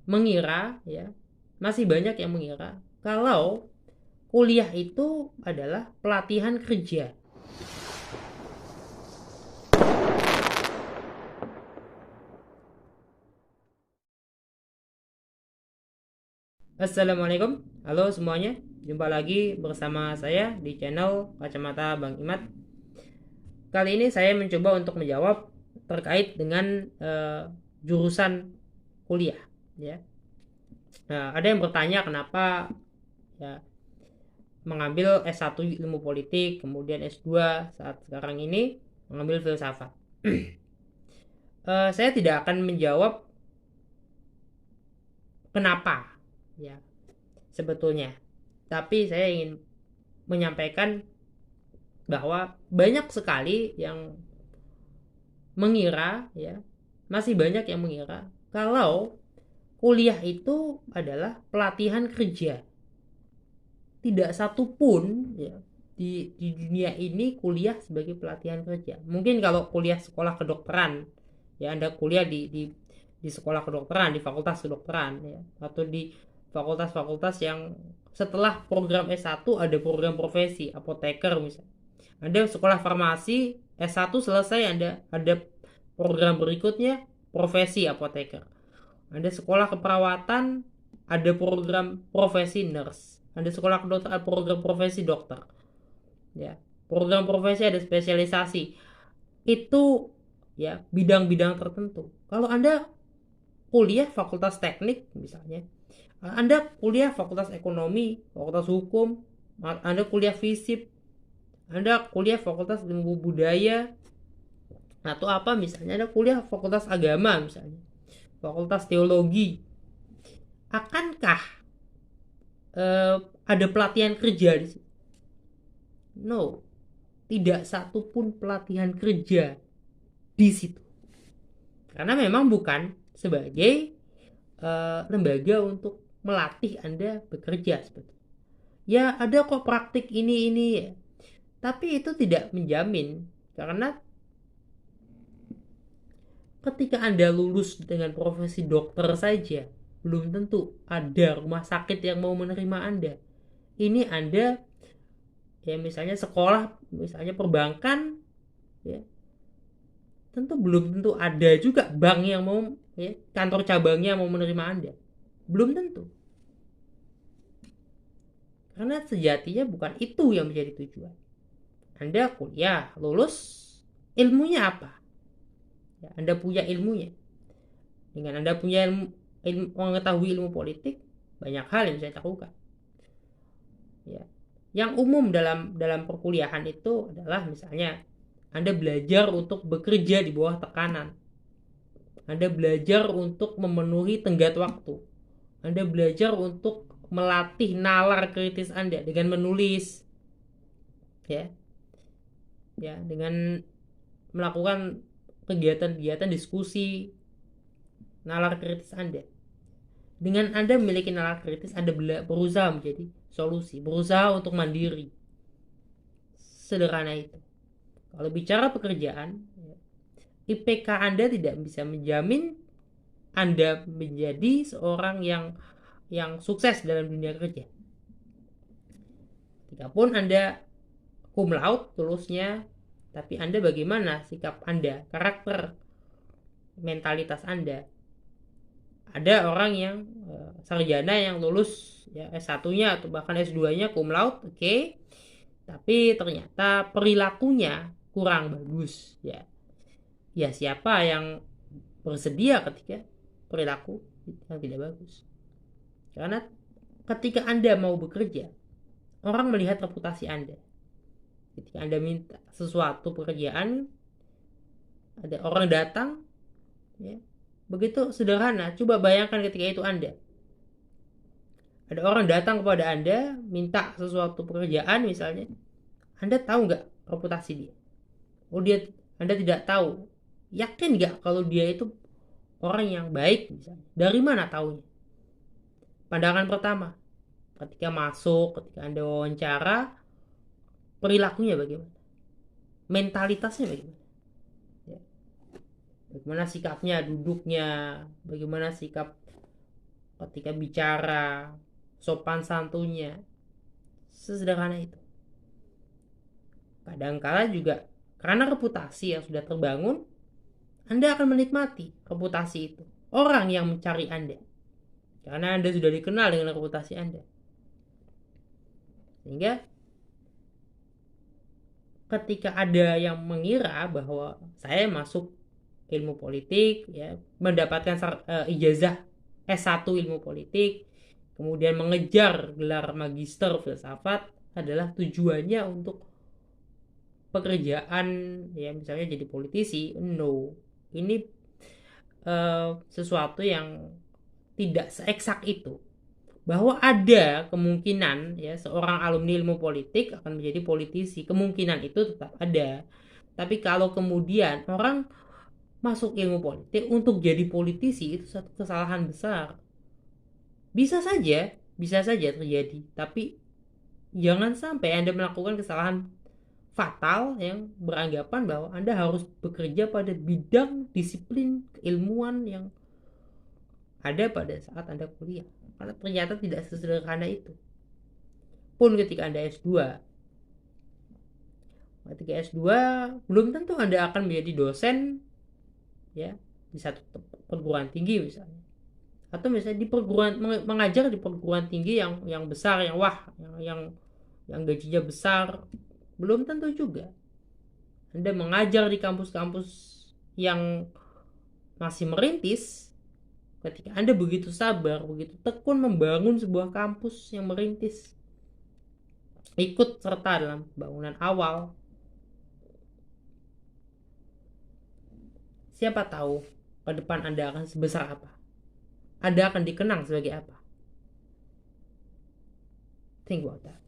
mengira, ya, masih banyak yang mengira kalau kuliah itu adalah pelatihan kerja. Assalamualaikum, halo semuanya. Jumpa lagi bersama saya di channel Kacamata Bang Imat. Kali ini saya mencoba untuk menjawab terkait dengan jurusan kuliah, ya. Nah, ada yang bertanya kenapa, ya, mengambil S1 ilmu politik, kemudian S2 saat sekarang ini mengambil filsafat. Saya tidak akan menjawab kenapa, ya, sebetulnya, tapi saya ingin menyampaikan bahwa banyak sekali yang mengira, ya, masih banyak yang mengira kalau kuliah itu adalah pelatihan kerja. Tidak satu pun, ya, di dunia ini kuliah sebagai pelatihan kerja. Mungkin kalau kuliah sekolah kedokteran, ya, Anda kuliah di sekolah kedokteran, di fakultas kedokteran, ya, atau di fakultas-fakultas yang setelah program S1 ada program profesi, apoteker misalnya. Anda sekolah farmasi, S1 selesai, Anda ada program berikutnya, profesi apoteker. Anda sekolah keperawatan, ada program profesi nurse. Anda sekolah kedokteran, program profesi dokter. Ya, program profesi ada spesialisasi. Itu, ya, bidang-bidang tertentu. Kalau Anda kuliah fakultas teknik misalnya, Anda kuliah fakultas ekonomi, fakultas hukum, Anda kuliah fisip, Anda kuliah fakultas ilmu budaya, atau apa misalnya, Anda kuliah fakultas agama misalnya, fakultas teologi, akankah ada pelatihan kerja di situ? No, tidak satu pun pelatihan kerja di situ. Karena memang bukan sebagai lembaga untuk melatih Anda bekerja sebetulnya. Ya, ada kok praktik ini ya. Tapi itu tidak menjamin, karena ketika Anda lulus dengan profesi dokter saja, belum tentu ada rumah sakit yang mau menerima Anda. Ini Anda, ya, misalnya sekolah, misalnya perbankan, ya, tentu belum tentu ada juga bank yang mau, ya, kantor cabangnya mau menerima Anda. Belum tentu. Karena sejatinya bukan itu yang menjadi tujuan. Anda kuliah, lulus, ilmunya apa? Ya, Anda punya ilmunya. Dengan Anda punya mengetahui ilmu politik, banyak hal yang bisa dilakukan. Ya. Yang umum dalam perkuliahan itu adalah misalnya Anda belajar untuk bekerja di bawah tekanan. Anda belajar untuk memenuhi tenggat waktu. Anda belajar untuk melatih nalar kritis Anda dengan menulis, ya, ya, dengan melakukan kegiatan-kegiatan diskusi, nalar kritis Anda. Dengan Anda memiliki nalar kritis, Anda berusaha menjadi solusi, berusaha untuk mandiri. Sederhana itu. Kalau bicara pekerjaan, ya, IPK Anda tidak bisa menjamin Anda menjadi seorang yang sukses dalam dunia kerja. Jikapun Anda cum laude lulusnya, tapi Anda bagaimana sikap Anda, karakter, mentalitas Anda. Ada orang yang sarjana yang lulus, ya, S1-nya atau bahkan S2-nya cum laude, oke. Tapi ternyata perilakunya kurang bagus, ya. Ya, siapa yang bersedia ketika perilaku yang tidak bagus? Karena ketika Anda mau bekerja, orang melihat reputasi Anda. Ketika Anda minta sesuatu pekerjaan, ada orang datang, ya, begitu sederhana. Coba bayangkan ketika itu Anda. Ada orang datang kepada Anda, minta sesuatu pekerjaan misalnya. Anda tahu nggak reputasi dia? Oh, Anda tidak tahu. Yakin nggak kalau dia itu orang yang baik misalnya? Dari mana tahunya? Pandangan pertama, ketika masuk, ketika Anda wawancara, perilakunya bagaimana? Mentalitasnya bagaimana? Ya. Bagaimana sikapnya, duduknya, bagaimana sikap ketika bicara, sopan santunnya, sesederhana itu. Kadangkala juga karena reputasi yang sudah terbangun, Anda akan menikmati reputasi itu. Orang yang mencari Anda, karena Anda sudah dikenal dengan reputasi Anda. Sehingga ketika ada yang mengira bahwa saya masuk ilmu politik, ya, mendapatkan ijazah S1 ilmu politik, kemudian mengejar gelar magister filsafat adalah tujuannya untuk pekerjaan, ya misalnya jadi politisi. No, ini sesuatu yang tidak seeksak itu. Bahwa ada kemungkinan, ya, seorang alumni ilmu politik akan menjadi politisi, kemungkinan itu tetap ada. Tapi kalau kemudian orang masuk ilmu politik untuk jadi politisi, itu satu kesalahan besar. Bisa saja terjadi, tapi jangan sampai Anda melakukan kesalahan fatal yang beranggapan bahwa Anda harus bekerja pada bidang disiplin keilmuan yang ada pada saat Anda kuliah. Karena ternyata tidak sesederhana itu. Pun ketika Anda S2, belum tentu Anda akan menjadi dosen, ya, di satu perguruan tinggi misalnya. Atau misalnya di mengajar di perguruan tinggi yang besar, yang wah, yang gajinya besar. Belum tentu juga. Anda mengajar di kampus-kampus yang masih merintis, ketika Anda begitu sabar, begitu tekun membangun sebuah kampus yang merintis, ikut serta dalam bangunan awal, siapa tahu ke depan Anda akan sebesar apa, Anda akan dikenang sebagai apa. Think about that.